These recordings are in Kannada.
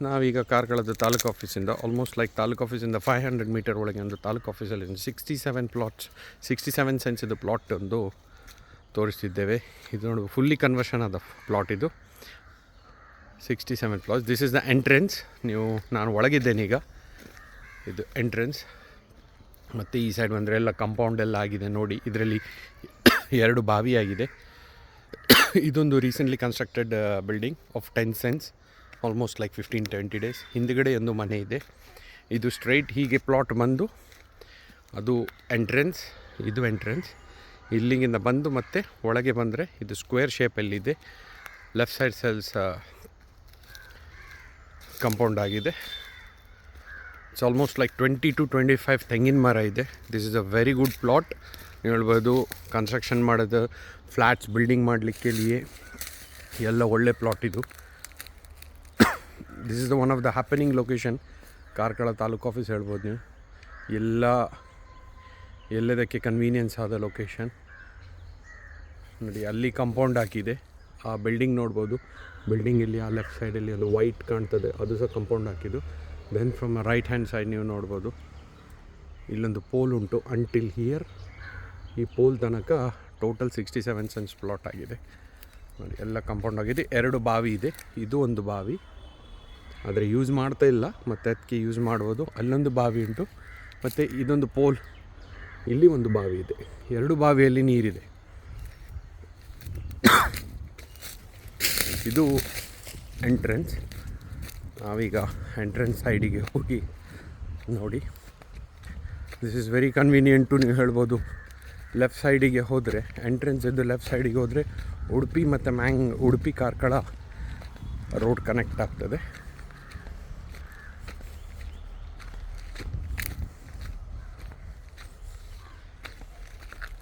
ನಾವೀಗ ಕಾರ್ಕಳದ ತಾಲೂಕು ಆಫೀಸಿಂದ ಆಲ್ಮೋಸ್ಟ್ ಲೈಕ್ ತಾಲೂಕು ಆಫೀಸಿಂದ 500 ಮೀಟರ್ ಒಳಗೆ ಒಂದು ತಾಲೂಕು ಆಫೀಸಲ್ಲಿ 67 ಪ್ಲಾಟ್ಸ್ 67 ಸೆನ್ಸಿದು ಪ್ಲಾಟ್ ಒಂದು ತೋರಿಸ್ತಿದ್ದೇವೆ. ಇದು ನೋಡಿ ಫುಲ್ಲಿ ಕನ್ವರ್ಷನ್ ಆದ ಪ್ಲಾಟ್. ಇದು 67 plots. This is the entrance. ನಾನು ಒಳಗಿದ್ದೇನೆ ಈಗ. ಇದು ಎಂಟ್ರೆನ್ಸ್. ಮತ್ತು ಈ ಸೈಡ್ ಬಂದರೆ ಎಲ್ಲ ಕಾಂಪೌಂಡ್ ಎಲ್ಲ ಆಗಿದೆ ನೋಡಿ. ಇದರಲ್ಲಿ 2 ಬಾವಿ ಆಗಿದೆ. ಇದೊಂದು recently constructed building of 10 sense, almost like 15-20 days. ಹಿಂದುಗಡೆ ಒಂದು ಮನೆ ಇದೆ. ಇದು ಸ್ಟ್ರೈಟ್ ಹೀಗೆ ಪ್ಲಾಟ್ ಬಂದು ಅದು ಎಂಟ್ರೆನ್ಸ್, ಇದು ಎಂಟ್ರೆನ್ಸ್. ಇಲ್ಲಿಂದ ಬಂದು ಮತ್ತೆ ಒಳಗೆ ಬಂದರೆ ಇದು ಸ್ಕ್ವೇರ್ ಶೇಪಲ್ಲಿದೆ. ಲೆಫ್ಟ್ ಸೈಡ್ ಸೆಲ್ಸ್ ಕಾಂಪೌಂಡ್ ಆಗಿದೆ. ಇಟ್ಸ್ ಆಲ್ಮೋಸ್ಟ್ ಲೈಕ್ 20 to 25 ತೆಂಗಿನ ಮರ ಇದೆ. This is a very good plot. ನೀವು ಹೇಳ್ಬೋದು ಕನ್ಸ್ಟ್ರಕ್ಷನ್ ಮಾಡೋದು, ಫ್ಲ್ಯಾಟ್ಸ್ ಬಿಲ್ಡಿಂಗ್ ಮಾಡಲಿಕ್ಕೆ ಎಲ್ಲ ಒಳ್ಳೆ ಪ್ಲಾಟ್ ಇದು. This is the one of the happening location. Karkala taluk office ಹೇಳ್ಬೋದು ನೀವು. ಎಲ್ಲದಕ್ಕೆ ಕನ್ವೀನಿಯನ್ಸ್ ಆದ ಲೊಕೇಶನ್ ನೋಡಿ. ಅಲ್ಲಿ ಕಾಂಪೌಂಡ್ ಹಾಕಿದೆ. ಆ ಬಿಲ್ಡಿಂಗ್ ನೋಡ್ಬೋದು. ಬಿಲ್ಡಿಂಗ್ ಇಲ್ಲಿ ಆ ಲೆಫ್ಟ್ ಸೈಡಲ್ಲಿ ಒಂದು ವೈಟ್ ಕಾಣ್ತದೆ, ಅದು ಸಹ ಕಾಂಪೌಂಡ್ ಹಾಕಿದ್ದು. Then from right hand side ನೀವು ನೋಡ್ಬೋದು ಇಲ್ಲೊಂದು ಪೋಲ್ ಉಂಟು. ಅಂಟಿಲ್ ಹಿಯರ್ ಈ ಪೋಲ್ ತನಕ ಟೋಟಲ್ 67 ಸೆನ್ಸ್ ಪ್ಲಾಟ್ ಆಗಿದೆ ನೋಡಿ. ಎಲ್ಲ ಕಾಂಪೌಂಡ್ ಆಗಿದೆ. 2 ಬಾವಿ ಇದೆ. ಇದು ಒಂದು ಬಾವಿ, ಆದರೆ ಯೂಸ್ ಮಾಡ್ತಾ ಇಲ್ಲ, ಮತ್ತು ಅದಕ್ಕೆ ಯೂಸ್ ಮಾಡ್ಬೋದು. ಅಲ್ಲೊಂದು ಬಾವಿ ಉಂಟು, ಮತ್ತು ಇದೊಂದು ಪೋಲ್, ಇಲ್ಲಿ ಒಂದು ಬಾವಿ ಇದೆ. 2 ಬಾವಿಯಲ್ಲಿ ನೀರಿದೆ. ಇದು ಎಂಟ್ರೆನ್ಸ್. ನಾವೀಗ ಎಂಟ್ರೆನ್ಸ್ ಸೈಡಿಗೆ ಹೋಗಿ ನೋಡಿ. This is very convenient. ನೀವು ಹೇಳ್ಬೋದು ಲೆಫ್ಟ್ ಸೈಡಿಗೆ ಹೋದರೆ, ಎಂಟ್ರೆನ್ಸ್ ಇದ್ದು ಲೆಫ್ಟ್ ಸೈಡಿಗೆ ಹೋದರೆ ಉಡುಪಿ ಮತ್ತು ಉಡುಪಿ ಕಾರ್ಕಳ ರೋಡ್ ಕನೆಕ್ಟ್ ಆಗ್ತದೆ.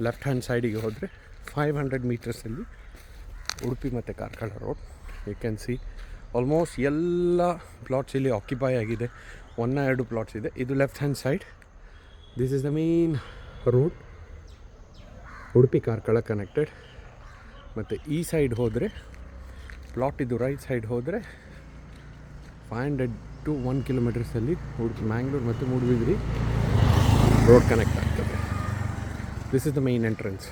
ಲೆಫ್ಟ್ ಹ್ಯಾಂಡ್ ಸೈಡಿಗೆ ಹೋದರೆ 500 ಮೀಟರ್ಸಲ್ಲಿ ಉಡುಪಿ ಮತ್ತು Karkala road. You can see almost ಎಲ್ಲ ಪ್ಲಾಟ್ಸ್ ಇಲ್ಲಿ ಆಕ್ಯುಪೈ ಆಗಿದೆ. 1-2 ಪ್ಲಾಟ್ಸ್ ಇದೆ. ಇದು left hand side. This is the main road, Udupi Karkala connected. ಮತ್ತು ಈ ಸೈಡ್ ಹೋದರೆ ಪ್ಲಾಟ್ ಇದು ರೈಟ್ ಸೈಡ್ ಹೋದರೆ 500 to 1 ಕಿಲೋಮೀಟರ್ಸಲ್ಲಿ ಉಡುಪಿ ಮ್ಯಾಂಗ್ಳೂರು ಮತ್ತು ಮೂಡುಬಿದಿರೆ ರೋಡ್ ಕನೆಕ್ಟ್ ಆಗ್ತದೆ. This is the main entrance.